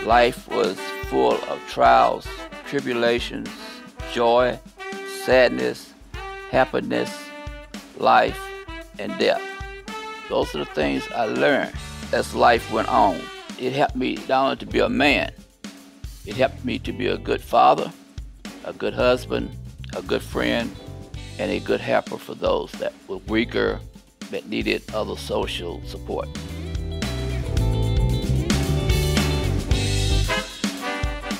Life was full of trials, tribulations, joy, sadness, happiness, life, and death. Those are the things I learned as life went on. It helped me not only to be a man, it helped me to be a good father, a good husband, a good friend, and a good helper for those that were weaker, that needed other social support.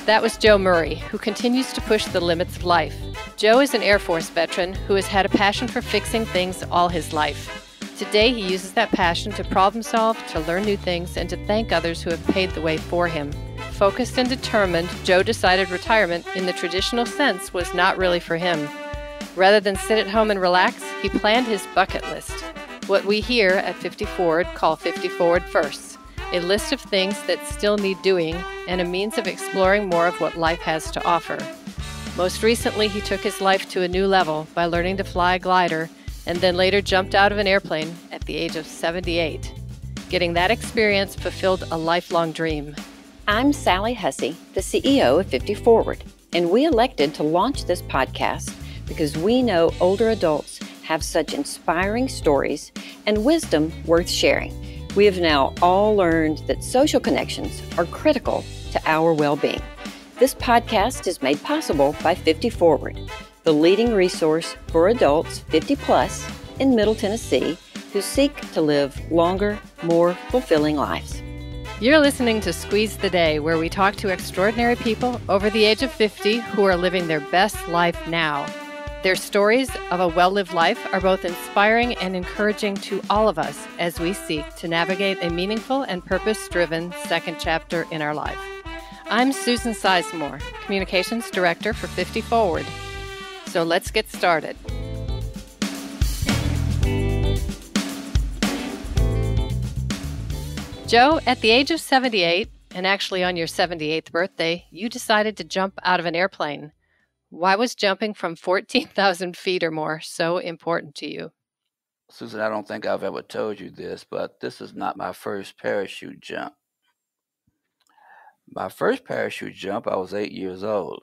That was Joe Murray, who continues to push the limits of life. Joe is an Air Force veteran who has had a passion for fixing things all his life. Today, he uses that passion to problem solve, to learn new things, and to thank others who have paved the way for him. Focused and determined, Joe decided retirement, in the traditional sense, was not really for him. Rather than sit at home and relax, he planned his bucket list. What we here at 50 Forward call 50 Forward Firsts. A list of things that still need doing, and a means of exploring more of what life has to offer. Most recently, he took his life to a new level by learning to fly a glider, and then later jumped out of an airplane at the age of 78. Getting that experience fulfilled a lifelong dream. I'm Sally Hussey, the CEO of 50 Forward, and we elected to launch this podcast because we know older adults have such inspiring stories and wisdom worth sharing. We have now all learned that social connections are critical to our well-being. This podcast is made possible by 50 Forward, the leading resource for adults 50 plus in Middle Tennessee who seek to live longer, more fulfilling lives. You're listening to Squeeze the Day, where we talk to extraordinary people over the age of 50 who are living their best life now. Their stories of a well-lived life are both inspiring and encouraging to all of us as we seek to navigate a meaningful and purpose-driven second chapter in our life. I'm Susan Sizemore, Communications Director for 50 Forward. So let's get started. Joe, at the age of 78, and actually on your 78th birthday, you decided to jump out of an airplane. Why was jumping from 14,000 feet or more so important to you? Susan, I don't think I've ever told you this, but this is not my first parachute jump. My first parachute jump, I was 8 years old.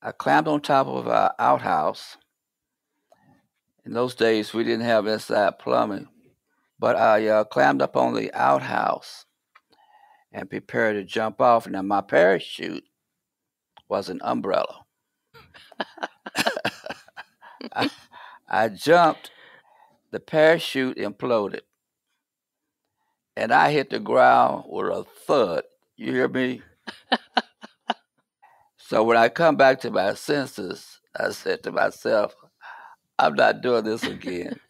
I climbed on top of our outhouse. In those days, we didn't have inside plumbing, but I climbed up on the outhouse and prepared to jump off. Now, my parachute was an umbrella. I jumped, the parachute imploded, and I hit the ground with a thud. You hear me? So when I come back to my senses, I said to myself, I'm not doing this again.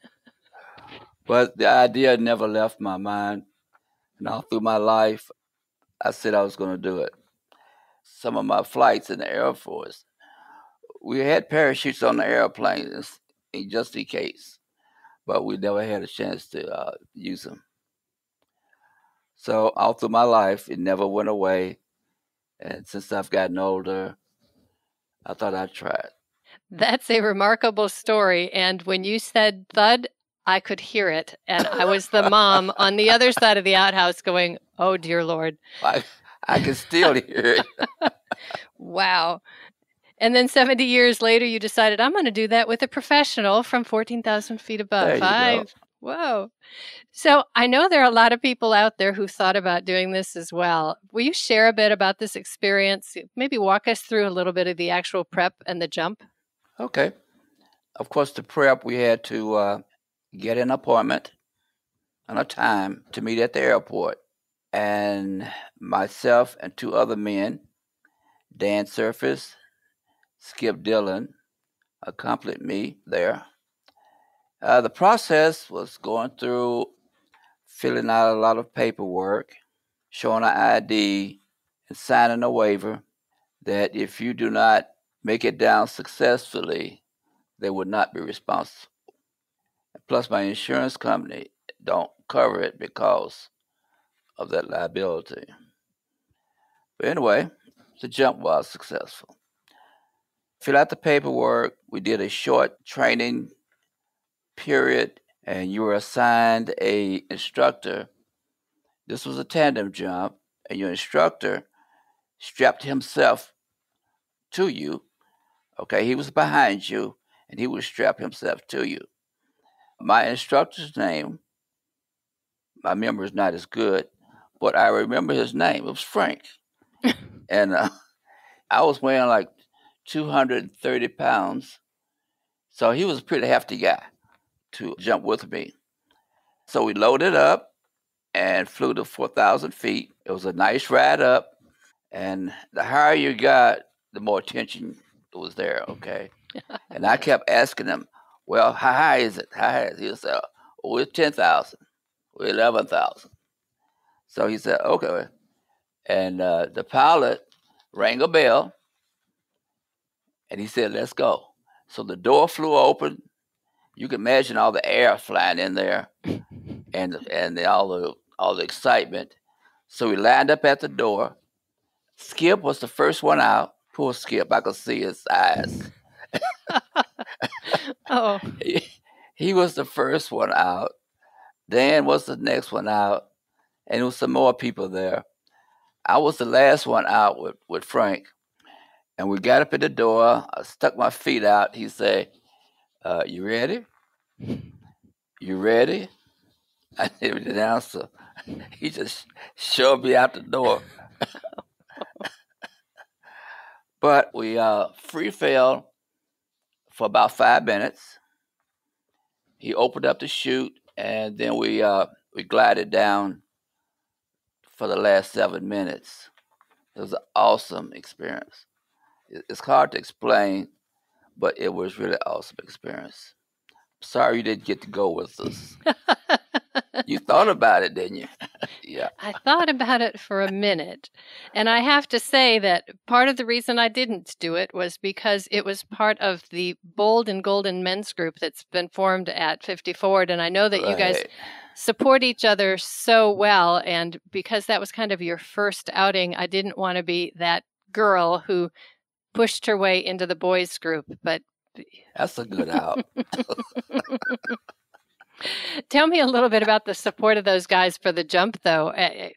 But the idea never left my mind. And all through my life, I said I was going to do it. Some of my flights in the Air Force, we had parachutes on the airplanes just in case, but we never had a chance to use them. So all through my life, it never went away. And since I've gotten older, I thought I'd try it. That's a remarkable story. And when you said thud, I could hear it. And I was the mom on the other side of the outhouse going, oh, dear Lord. I can still hear it. Wow. And then 70 years later, you decided, I'm going to do that with a professional from 14,000 feet above. There you go. Whoa. So I know there are a lot of people out there who thought about doing this as well. Will you share a bit about this experience? Maybe walk us through a little bit of the actual prep and the jump? Okay. Of course, to prep, we had to get an appointment and a time to meet at the airport. And myself and two other men, Dan Surface, Skip Dillon, accompanied me there. The process was going through filling out a lot of paperwork, showing an ID, and signing a waiver that if you do not make it down successfully, they would not be responsible. Plus, my insurance company don't cover it because of that liability. But anyway, the jump was successful. Fill out the paperwork. We did a short training period, and you were assigned a instructor. This was a tandem jump, and your instructor strapped himself to you. Okay, he was behind you, and he would strap himself to you. My instructor's name, my memory is not as good, but I remember his name. It was Frank, and I was weighing like 230 pounds, so he was a pretty hefty guy to jump with me. So we loaded up and flew to 4,000 feet. It was a nice ride up, and the higher you got, the more attention was there. Okay, and I kept asking him, "Well, how high is it? How high is it?" He said, "Oh, it's 10,000, or 11,000." So he said, "Okay," and the pilot rang a bell, and he said, "Let's go." So the door flew open. You can imagine all the air flying in there, and all the excitement. So we lined up at the door. Skip was the first one out. Poor Skip, I could see his eyes. Oh, He was the first one out. Dan was the next one out, and there was some more people there. I was the last one out with Frank, and we got up at the door. I stuck my feet out. He said, "You ready? You ready?" I didn't answer. He just shoved me out the door. But we free fell for about 5 minutes. He opened up the chute, and then we glided down for the last 7 minutes. It was an awesome experience. It's hard to explain, but it was really an awesome experience. Sorry you didn't get to go with us. You thought about it, didn't you? Yeah. I thought about it for a minute. And I have to say that part of the reason I didn't do it was because it was part of the Bold and Golden Men's Group that's been formed at 50 Forward. And I know that you guys Right. support each other so well. And because that was kind of your first outing, I didn't want to be that girl who pushed her way into the boys' group. But That's a good out. tell me a little bit about the support of those guys for the jump, though.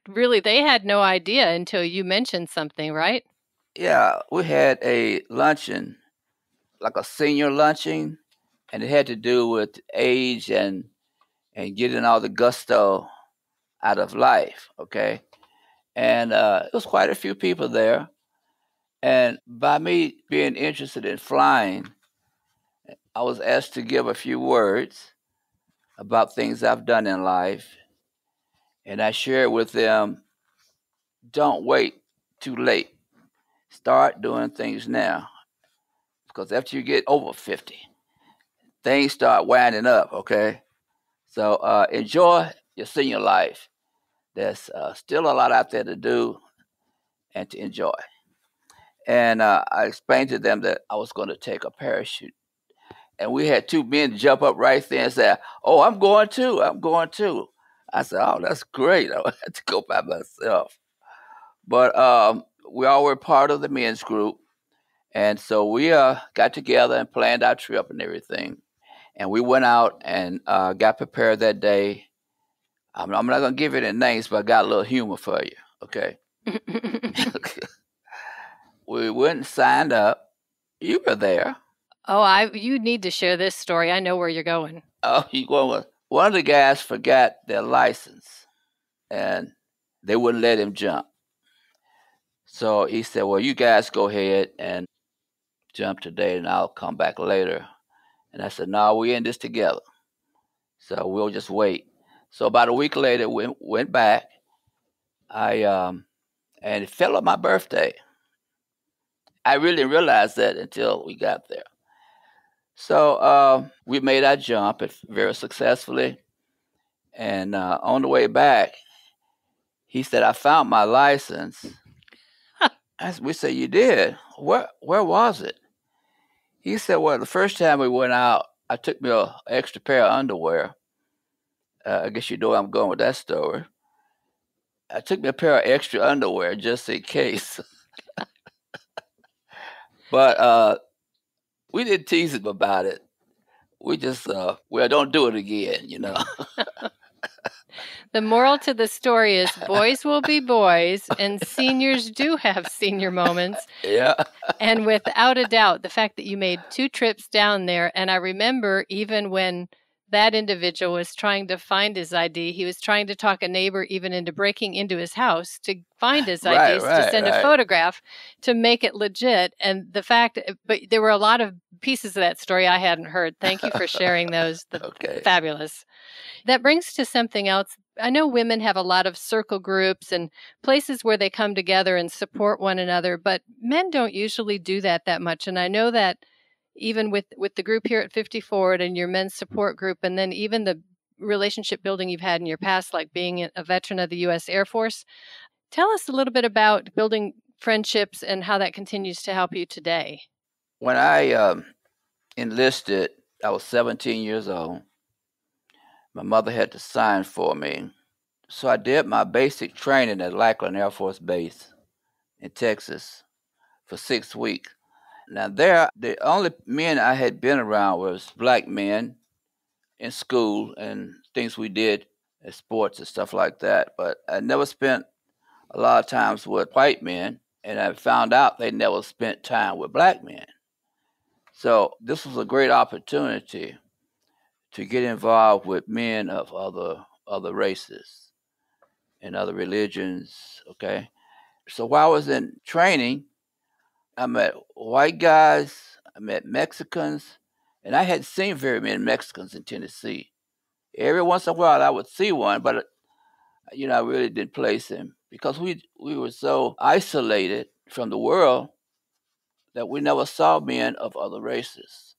Really, they had no idea until you mentioned something, right? Yeah, we had a luncheon, like a senior luncheon, and it had to do with age and getting all the gusto out of life. Okay, and it was quite a few people there. And by me being interested in flying, I was asked to give a few words about things I've done in life, and I shared with them, don't wait too late. Start doing things now, because after you get over 50, things start winding up. Okay, so enjoy your senior life. There's still a lot out there to do and to enjoy. And I explained to them that I was going to take a parachute. And we had two men jump up right there and say, "Oh, I'm going too. I'm going too." I said, "Oh, that's great. I had to go by myself." But we all were part of the men's group. And so we got together and planned our trip and everything. And we went out and got prepared that day. I'm not going to give it any names, but I got a little humor for you. Okay. We went and signed up. You were there. Oh, you need to share this story. I know where you're going. Oh, you going? One of the guys forgot their license, and they wouldn't let him jump. So he said, "Well, you guys go ahead and jump today, and I'll come back later." And I said, "No, we're in this together, so we'll just wait." So about a week later, we went back. And it fell on my birthday. I really didn't realize that until we got there. So we made our jump very successfully. And on the way back, he said, "I found my license." We said, "You did? Where was it?" He said, "Well, the first time we went out, I took me an extra pair of underwear. I guess you know where I'm going with that story. I took me a pair of extra underwear just in case." But we didn't tease him about it. We just, well, don't do it again. The moral to the story is boys will be boys, and seniors do have senior moments. Yeah. And without a doubt, the fact that you made 2 trips down there, and I remember even when that individual was trying to find his ID, he was trying to talk a neighbor even into breaking into his house to find his Right, IDs, to right, send a right. photograph to make it legit. And the fact, but there were a lot of pieces of that story I hadn't heard. Thank you for sharing those. Okay. Fabulous. That brings to something else. I know women have a lot of circle groups and places where they come together and support one another, but men don't usually do that much. And I know that even with the group here at 50 Forward and your men's support group, and then even the relationship building you've had in your past, like being a veteran of the U.S. Air Force, tell us a little bit about building friendships and how that continues to help you today. When I enlisted, I was 17 years old. My mother had to sign for me. So I did my basic training at Lackland Air Force Base in Texas for 6 weeks. Now there, the only men I had been around was black men in school and things we did at sports and stuff like that. But I never spent a lot of times with white men, and I found out they never spent time with black men. So this was a great opportunity to get involved with men of other races and other religions. Okay, so while I was in training, I met white guys, I met Mexicans, and I hadn't seen very many Mexicans in Tennessee. Every once in a while, I would see one, but I really didn't place him because we were so isolated from the world that we never saw men of other races.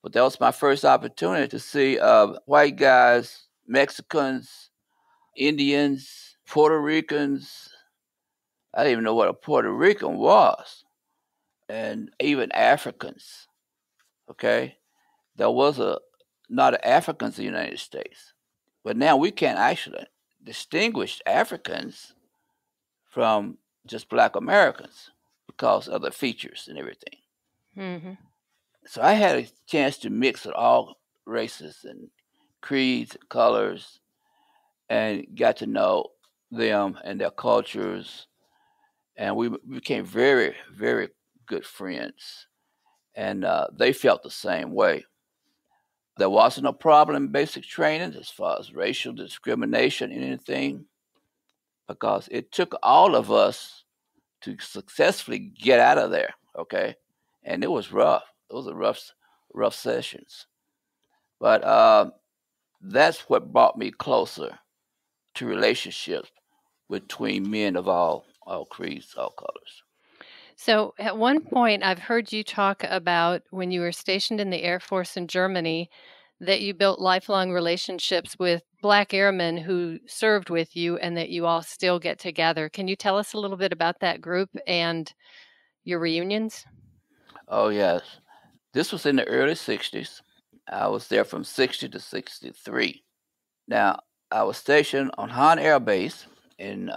But that was my first opportunity to see white guys, Mexicans, Indians, Puerto Ricans. I didn't even know what a Puerto Rican was, and even Africans. Okay, there was a not Africans in the United States, but now we can actually distinguish Africans from just Black Americans because of the features and everything. Mm-hmm. So I had a chance to mix with all races and creeds, and colors, and got to know them and their cultures, and we became very, very good friends. And they felt the same way. There wasn't a problem in basic training as far as racial discrimination and anything, because it took all of us to successfully get out of there. Okay, and it was rough. It was a rough sessions, but that's what brought me closer to relationships between men of all creeds, all colors. So, at one point, I've heard you talk about when you were stationed in the Air Force in Germany that you built lifelong relationships with Black airmen who served with you and that you all still get together. Can you tell us a little bit about that group and your reunions? Oh yes, this was in the early '60s. I was there from '60 to '63. Now I was stationed on Hahn Air Base in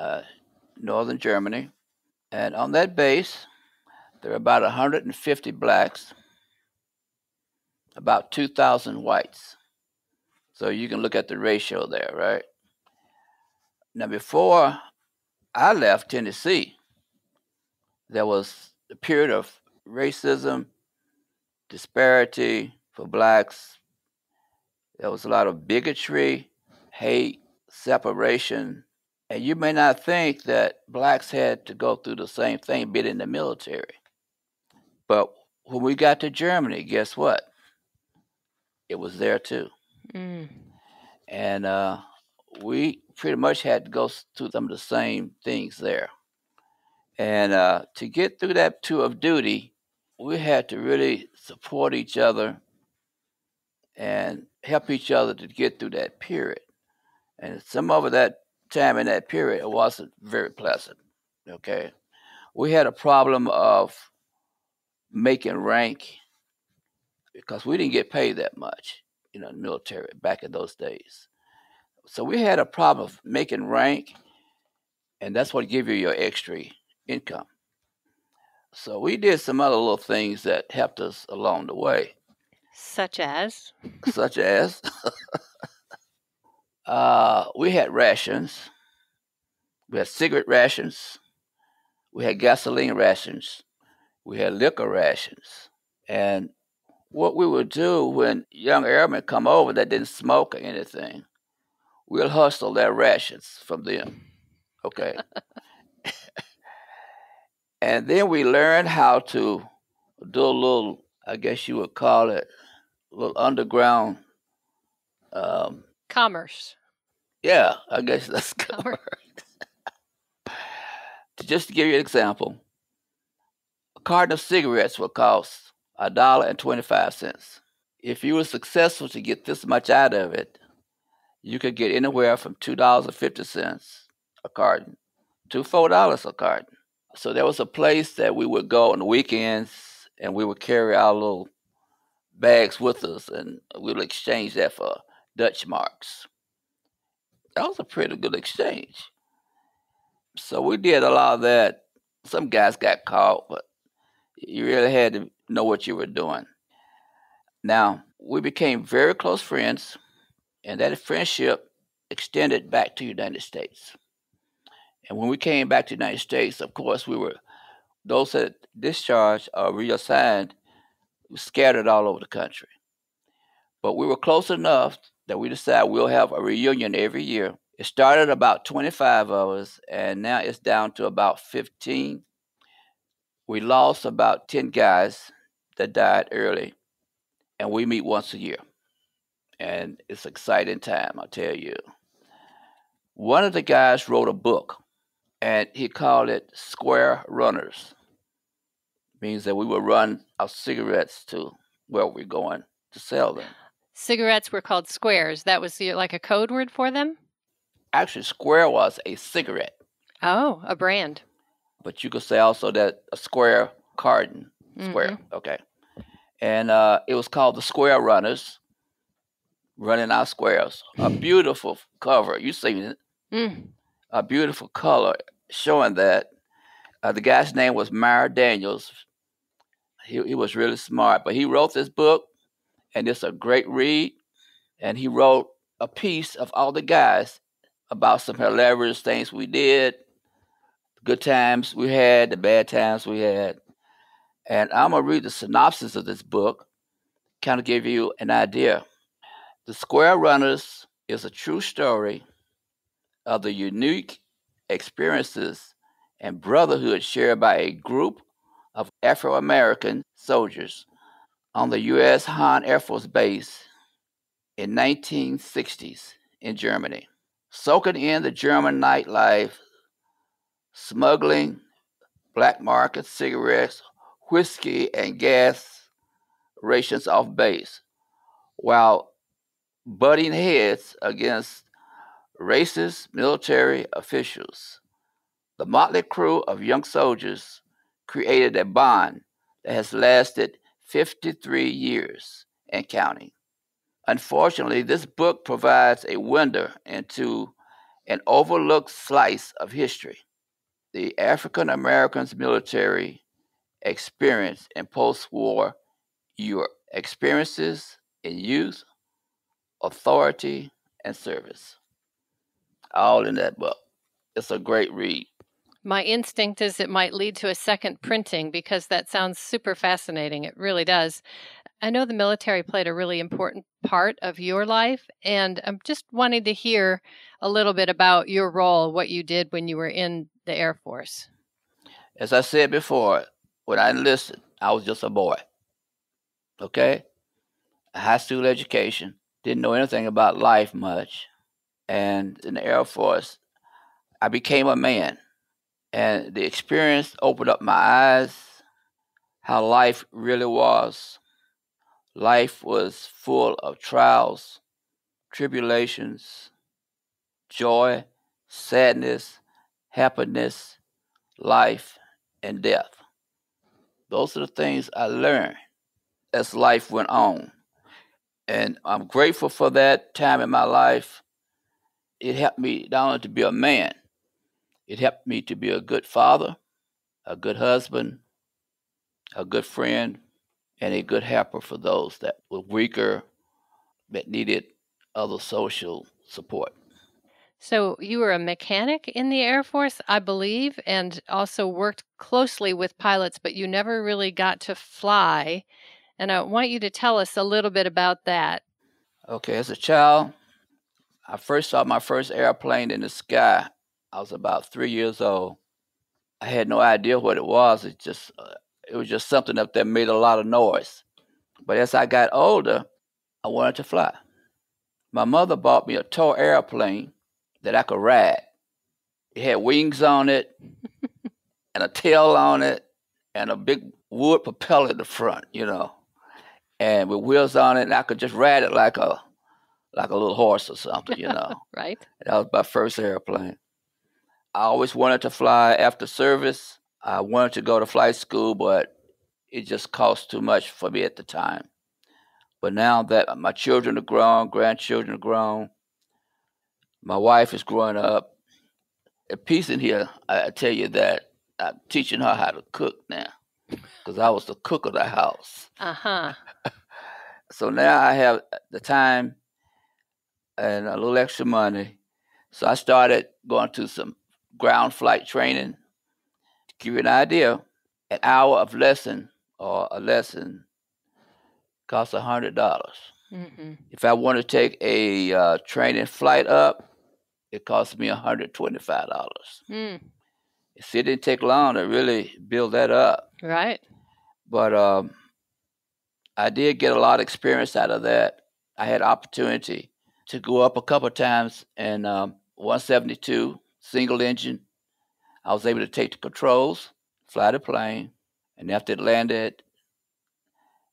northern Germany, and on that base there were about 150 blacks, about 2,000 whites. So you can look at the ratio there, right? Now, before I left Tennessee, there was a period of racism, disparity for blacks. There was a lot of bigotry, hate, separation. And you may not think that blacks had to go through the same thing being in the military. But when we got to Germany, guess what? It was there too. Mm. And we pretty much had to go through some of the same things there. And to get through that tour of duty, we had to really support each other and help each other to get through that period. And some of that time in that period, it wasn't very pleasant. Okay. We had a problem of making rank because we didn't get paid that much, in the military back in those days. So we had a problem of making rank, and that's what give you your extra income. So we did some other little things that helped us along the way, Such as? such as We had rations. We had cigarette rations. We had gasoline rations. We had liquor rations. And what we would do when young airmen come over that didn't smoke or anything, we'll hustle their rations from them. Okay. And then we learned how to do a little, I guess you would call it, a little underground. Commerce. Yeah, I guess that's good. Commerce. Just to give you an example, a carton of cigarettes will cost $1.25. If you were successful to get this much out of it, you could get anywhere from $2.50 a carton to $4 a carton. So there was a place that we would go on the weekends and we would carry our little bags with us and we would exchange that for Dutch marks. That was a pretty good exchange. So we did a lot of that. Some guys got caught, but you really had to know what you were doing. Now, we became very close friends, and that friendship extended back to the United States. And when we came back to the United States, of course, we were those that discharged or reassigned scattered all over the country. But we were close enough that we decided we'll have a reunion every year. It started about 25 of us, and now it's down to about 15. We lost about 10 guys that died early, and we meet once a year. And it's an exciting time, I'll tell you. One of the guys wrote a book, and he called it Square Runners. Means that we will run our cigarettes to where we're going to sell them. Cigarettes were called squares. That was like a code word for them? Actually, Square was a cigarette. Oh, a brand. But you could say also that a square carton. Square, okay. And it was called the Square Runners, running our squares. A beautiful cover. You seen it. A beautiful color showing that. The guy's name was Myra Daniels. He was really smart, but he wrote this book, and it's a great read. And he wrote a piece of all the guys about some hilarious things we did, good times we had, the bad times we had. And I'm going to read the synopsis of this book, kind of give you an idea. The Square Runners is a true story of the unique experiences and brotherhood shared by a group of Afro American soldiers on the U.S. Hahn Air Force Base in 1960s in Germany, soaking in the German nightlife, smuggling, black market cigarettes, whiskey, and gas rations off base, while butting heads against racist military officials. The motley crew of young soldiers created a bond that has lasted 53 years and counting. Unfortunately, this book provides a window into an overlooked slice of history, the African Americans military experience in post war Europe, experiences in youth, authority, and service. All in that book. It's a great read. My instinct is it might lead to a second printing because that sounds super fascinating. It really does. I know the military played a really important part of your life, and I'm just wanting to hear a little bit about your role, what you did when you were in the Air Force. As I said before, when I enlisted, I was just a boy. Okay? A high school education, didn't know anything about life much. And in the Air Force, I became a man. And the experience opened up my eyes, how life really was. Life was full of trials, tribulations, joy, sadness, happiness, life, and death. Those are the things I learned as life went on. And I'm grateful for that time in my life. It helped me not only to be a man, it helped me to be a good father, a good husband, a good friend, and a good helper for those that were weaker, that needed other social support. So you were a mechanic in the Air Force, I believe, and also worked closely with pilots, but you never really got to fly. And I want you to tell us a little bit about that. Okay, as a child, I first saw my first airplane in the sky. I was about 3 years old. I had no idea what it was. It was just something up there made a lot of noise. But as I got older, I wanted to fly. My mother bought me a toy airplane that I could ride. It had wings on it and a tail on it and a big wood propeller in the front, and with wheels on it, and I could just ride it like a little. horse or something. Right? That was my first airplane. I always wanted to fly after service. I wanted to go to flight school, but it just cost too much for me at the time. But now that my children are grown, grandchildren are grown, my wife is growing up. A piece in here, I tell you that I'm teaching her how to cook now because I was the cook of the house. Uh-huh. So now I have the time and a little extra money. So I started going to some ground flight training. To give you an idea, an hour of lesson or a lesson costs $100. Mm-hmm. If I want to take a training flight up, it costs me $125. Mm, See, it didn't take long to really build that up, right. but I did get a lot of experience out of that. I had opportunity to go up a couple of times in 172 single engine. I was able to take the controls, fly the plane, and after it landed,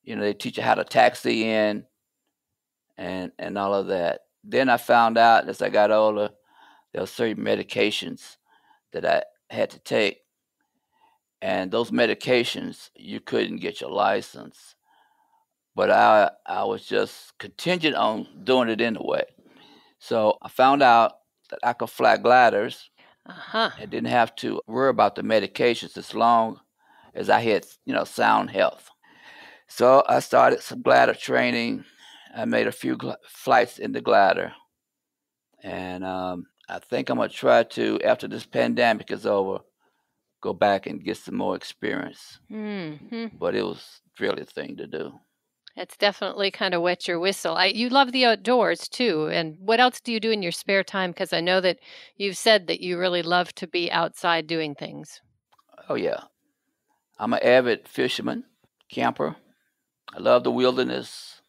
they teach you how to taxi in and all of that. Then I found out as I got older, there were certain medications that I had to take, and those medications you couldn't get your license. But I was just contingent on doing it anyway. So I found out that I could fly gliders Uh-huh. and didn't have to worry about the medications as long as I had, sound health. So I started some glider training. I made a few flights in the glider, and I think I'm gonna try to, after this pandemic is over, go back and get some more experience. Mm-hmm. But it was really a thing to do. That's definitely kind of wet your whistle. You love the outdoors too. And what else do you do in your spare time? Because I know that you've said that you really love to be outside doing things. Oh yeah, I'm an avid fisherman, camper. I love the wilderness.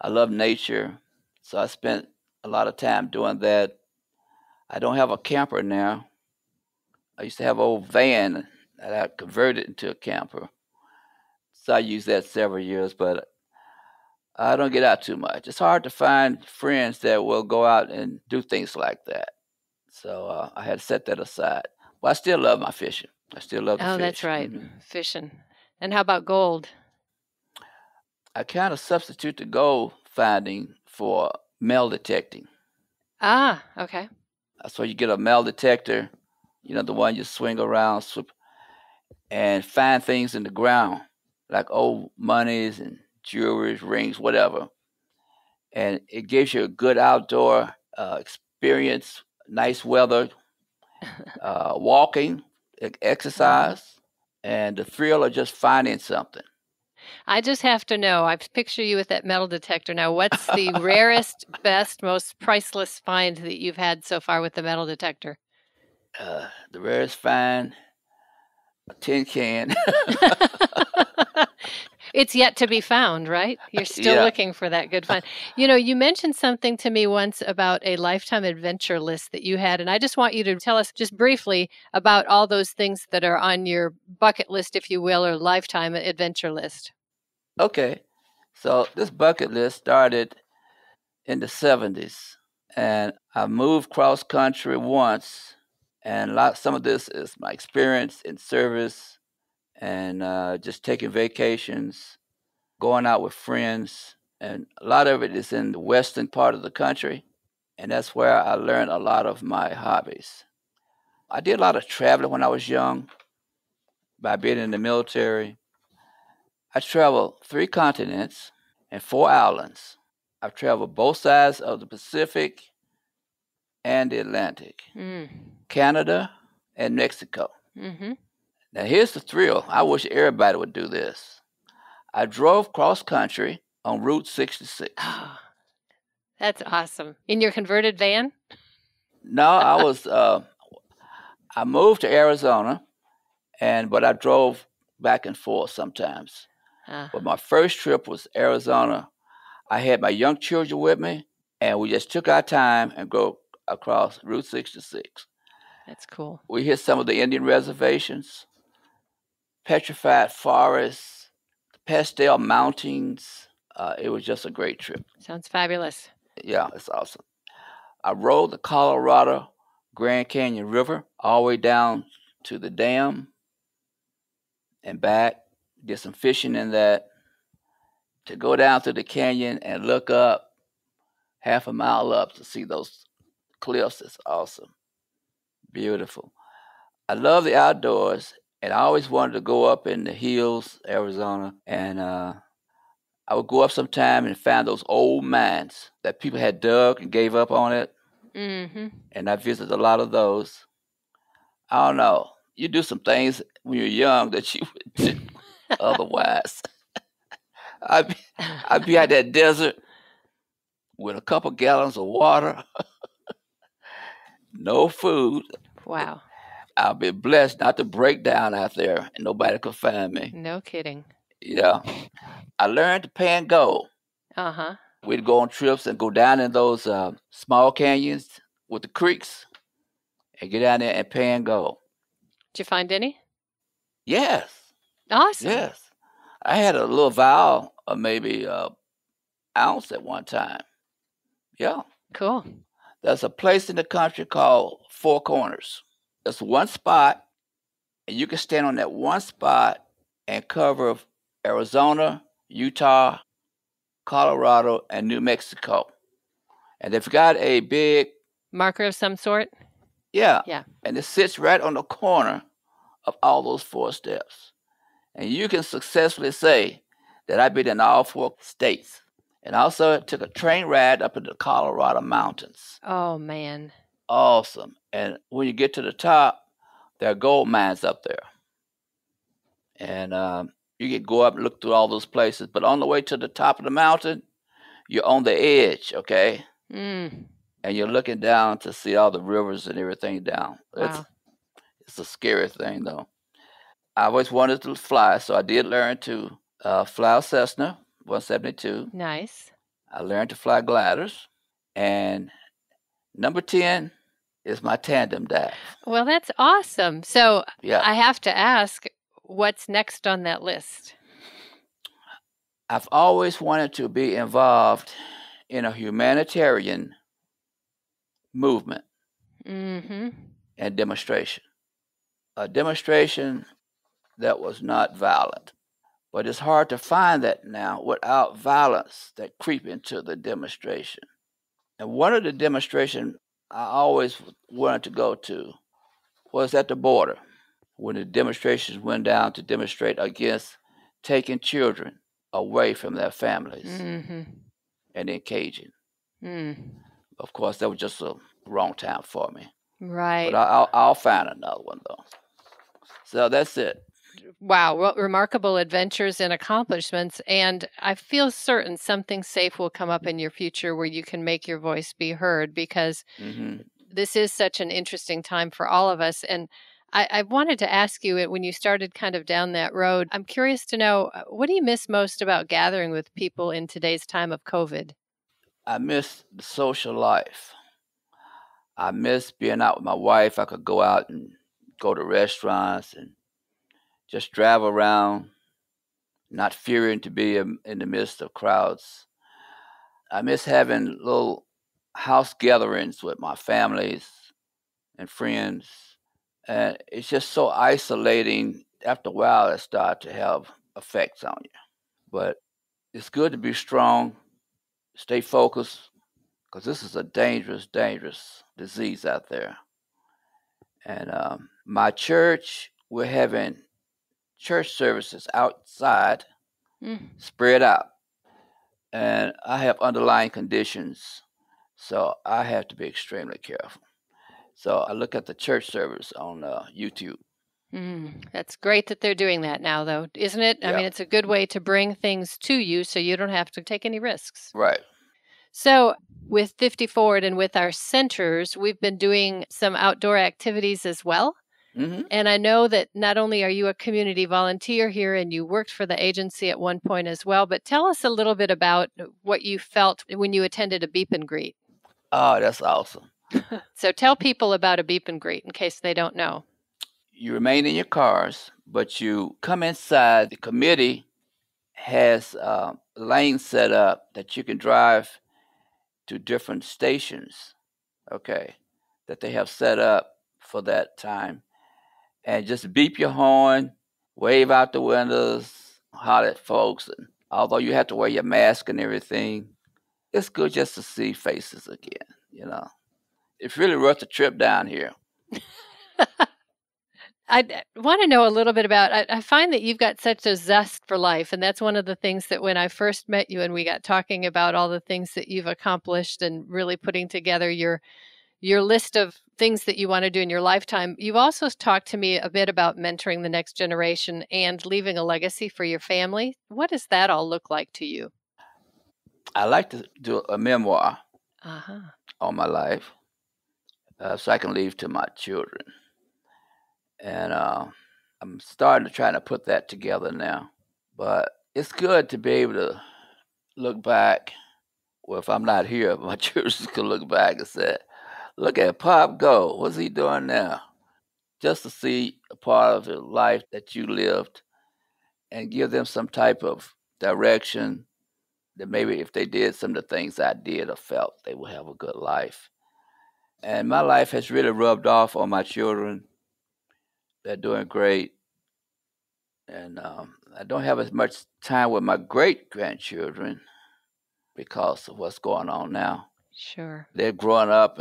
I love nature. So I spent a lot of time doing that. I don't have a camper now. I used to have an old van that I converted into a camper. So I used that several years, but I don't get out too much. It's hard to find friends that will go out and do things like that. So I had to set that aside. But I still love my fishing. I still love to Oh, that's fish. right. Fishing. And how about gold? I kind of substitute the gold finding for metal detecting. Ah, okay. So you get a metal detector, the one you swing around and find things in the ground, like old monies and jewelry, rings, whatever. And it gives you a good outdoor experience, nice weather, walking, Uh-huh. exercise, and the thrill of just finding something. I just have to know. I picture you with that metal detector. Now, what's the rarest, best, most priceless find that you've had so far with the metal detector? The rarest find, a tin can. It's yet to be found, right? You're still Yeah. looking for that good find. You mentioned something to me once about a lifetime adventure list that you had, and I just want you to tell us just briefly about all those things that are on your bucket list, if you will, or lifetime adventure list. Okay. So this bucket list started in the 70s, and I moved cross country once, and some of this is my experience in service and just taking vacations, going out with friends, and a lot of it is in the western part of the country, and that's where I learned a lot of my hobbies. I did a lot of traveling when I was young by being in the military. I traveled 3 continents and 4 islands. I've traveled both sides of the Pacific and the Atlantic, Mm. Canada and Mexico. Mm-hmm. Now, here's the thrill. I wish everybody would do this. I drove cross country on Route 66. Oh, that's awesome. In your converted van? No, I moved to Arizona, but I drove back and forth sometimes. But my first trip was Arizona. I had my young children with me, and we just took our time and go across Route 66. That's cool. We hit some of the Indian reservations, petrified forests, pastel mountains. It was just a great trip. Sounds fabulous. Yeah, it's awesome. I rode the Colorado Grand Canyon River all the way down to the dam and back. Did some fishing in that. To go down through the canyon and look up half a mile up to see those cliffs is awesome. Beautiful. I love the outdoors, and I always wanted to go up in the hills, Arizona, and I would go up sometime and find those old mines that people had dug and gave up on it. Mm-hmm. And I visited a lot of those. I don't know. You do some things when you're young that you would do otherwise. I'd be at that desert with a couple gallons of water, no food. Wow. I'll be blessed not to break down out there and nobody could find me. No kidding. Yeah. I learned to pan go. Uh-huh. We'd go on trips and go down in those small canyons with the creeks and get down there and pan go. Did you find any? Yes. Awesome. Yes. I had a little vial of maybe ounce at one time. Yeah. Cool. There's a place in the country called Four Corners. It's one spot, and you can stand on that one spot and cover Arizona, Utah, Colorado, and New Mexico. And they've got a big marker of some sort? Yeah. Yeah. And it sits right on the corner of all those four steps. And you can successfully say that I've been in all four states. And also took a train ride up into the Colorado mountains. Oh, man. Awesome. And when you get to the top, there are gold mines up there. And you can go up and look through all those places. But on the way to the top of the mountain, you're on the edge, okay? Mm. And you're looking down to see all the rivers and everything down. Wow. It's a scary thing, though. I always wanted to fly, so I did learn to fly a Cessna 172. Nice. I learned to fly gliders. And number 10 is my tandem dive. Well, that's awesome. So Yeah. I have to ask, what's next on that list? I've always wanted to be involved in a humanitarian movement Mm-hmm. and demonstration. A demonstration that was not violent. But it's hard to find that now without violence that creep into the demonstration. And one of the demonstrations I always wanted to go to was at the border when the demonstrations went down to demonstrate against taking children away from their families Mm-hmm. and then caging. Mm. Of course, that was just a wrong time for me. Right. But I'll find another one, though. So that's it. Wow, what remarkable adventures and accomplishments. And I feel certain something safe will come up in your future where you can make your voice be heard, because this is such an interesting time for all of us. And I wanted to ask you, when you started kind of down that road, I'm curious to know, what do you miss most about gathering with people in today's time of COVID? I miss the social life. I miss being out with my wife. I could go out and go to restaurants and just drive around, not fearing to be in the midst of crowds. I miss having little house gatherings with my families and friends. And it's just so isolating. After a while, it starts to have effects on you. But it's good to be strong, stay focused, because this is a dangerous, dangerous disease out there. And my church, we're having church services outside, spread out. And I have underlying conditions So I have to be extremely careful. So I look at the church service on YouTube. That's great that they're doing that now, though, isn't it? I Yeah, mean, it's a good way to bring things to you so you don't have to take any risks. right. So, with 50 Forward and with our centers, we've been doing some outdoor activities as well. Hmm. And I know that not only are you a community volunteer here and you worked for the agency at one point as well, but tell us a little bit about what you felt when you attended a beep and greet. Oh, that's awesome. So, tell people about a beep and greet in case they don't know. You remain in your cars, but you come inside. The committee has lanes set up that you can drive to different stations, okay, that they have set up for that time. And just beep your horn, wave out the windows, holler at folks. And although you have to wear your mask and everything, it's good just to see faces again. It's really worth the trip down here. I want to know a little bit about. I find that you've got such a zest for life, and that's one of the things that when I first met you and we got talking about all the things that you've accomplished and really putting together your list of things that you want to do in your lifetime. You've also talked to me a bit about mentoring the next generation and leaving a legacy for your family. What does that all look like to you? I like to do a memoir Uh-huh. on my life so I can leave to my children. And I'm starting to try to put that together now. But it's good to be able to look back. Well, if I'm not here, my children can look back and say, look at Pop go. What's he doing now? Just to see a part of the life that you lived and give them some type of direction that maybe if they did some of the things I did or felt, they would have a good life. And my life has really rubbed off on my children. They're doing great. And I don't have as much time with my great grandchildren because of what's going on now. Sure. They're growing up.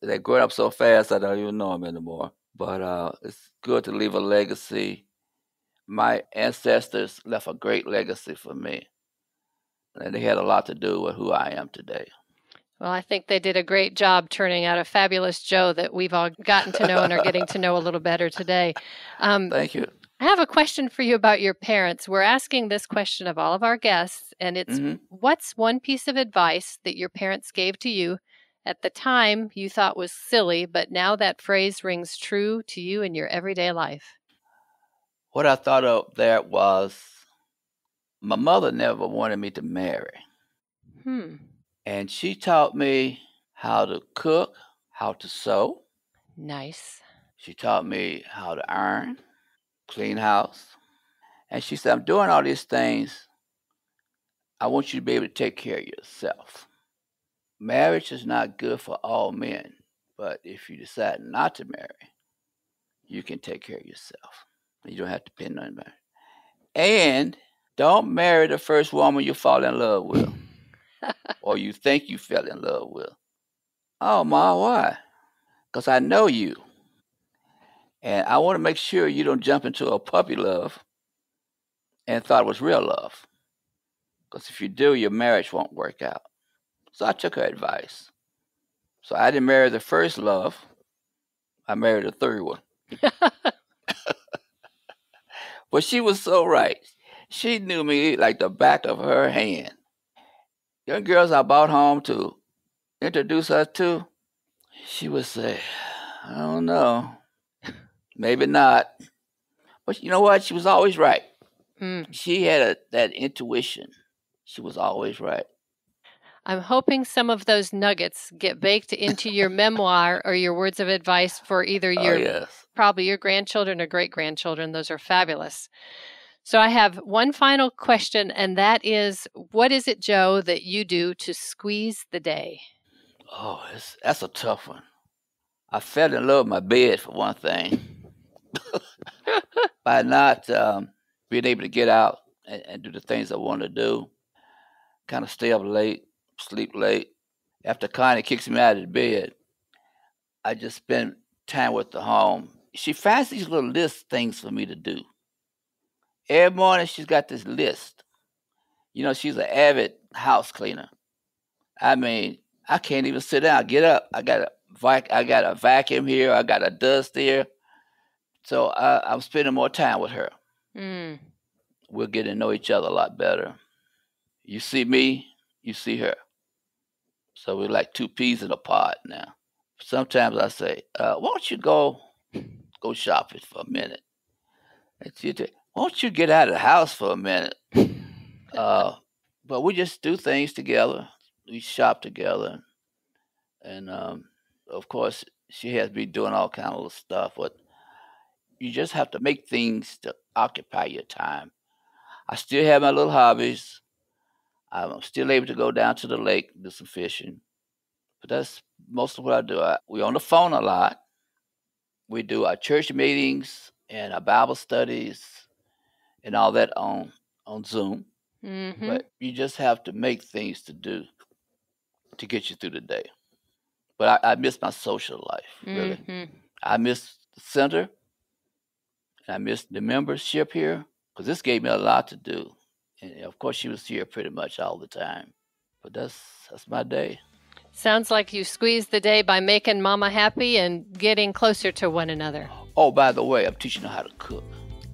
They're growing up so fast I don't even know them anymore. But it's good to leave a legacy. My ancestors left a great legacy for me, and they had a lot to do with who I am today. Well, I think they did a great job turning out a fabulous Joe that we've all gotten to know and are getting to know a little better today. Thank you. I have a question for you about your parents. We're asking this question of all of our guests, and it's what's one piece of advice that your parents gave to you at the time you thought was silly, but now that phrase rings true to you in your everyday life? What I thought of there was my mother never wanted me to marry. And she taught me how to cook, how to sew. Nice. She taught me how to iron, clean house. And she said, I'm doing all these things. I want you to be able to take care of yourself. Marriage is not good for all men, but if you decide not to marry, you can take care of yourself. You don't have to depend on anybody. And don't marry the first woman you fall in love with or you think you fell in love with. Oh, Ma, why? Because I know you. And I want to make sure you don't jump into a puppy love and thought it was real love. Because if you do, your marriage won't work out. So I took her advice. So I didn't marry the first love. I married the third one. But she was so right. She knew me like the back of her hand. Young girls I brought home to introduce her to, she would say, I don't know. Maybe not. But you know what? She was always right. She had that intuition. She was always right. I'm hoping some of those nuggets get baked into your memoir or your words of advice for either your probably your grandchildren or great-grandchildren. Those are fabulous. So I have one final question, and that is, what is it, Joe, that you do to squeeze the day? Oh, that's a tough one. I fell in love with my bed, for one thing. By not being able to get out and do the things I want to do, kind of stay up late, sleep late. After Connie kicks me out of the bed, I just spend time with the home. She finds these little list things for me to do. Every morning she's got this list. You know, she's an avid house cleaner. I mean, I can't even sit down. Get up. I got a vacuum here. I got a dust here. So I'm spending more time with her. Mm. We're getting to know each other a lot better. You see me, you see her. So we're like two peas in a pod now. Sometimes I say, why don't you go shopping for a minute? And why don't you get out of the house for a minute? But we just do things together. We shop together. And of course, she has me doing all kinds of stuff. But you just have to make things to occupy your time. I still have my little hobbies. I'm still able to go down to the lake, do some fishing. But that's most of what I do. We're on the phone a lot. We do our church meetings and our Bible studies and all that on Zoom. Mm-hmm. But you just have to make things to do to get you through the day. But I miss my social life, really. Mm-hmm. I miss the center. And I miss the membership here because this gave me a lot to do. And of course, she was here pretty much all the time. But that's my day. Sounds like you squeezed the day by making Mama happy and getting closer to one another. Oh, by the way, I'm teaching her how to cook.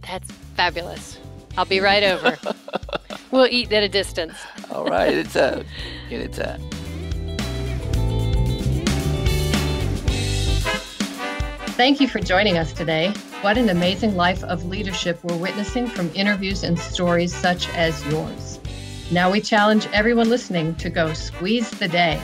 That's fabulous. I'll be right over. We'll eat at a distance. All right, anytime. Anytime. Thank you for joining us today. What an amazing life of leadership we're witnessing from interviews and stories such as yours. Now we challenge everyone listening to go squeeze the day.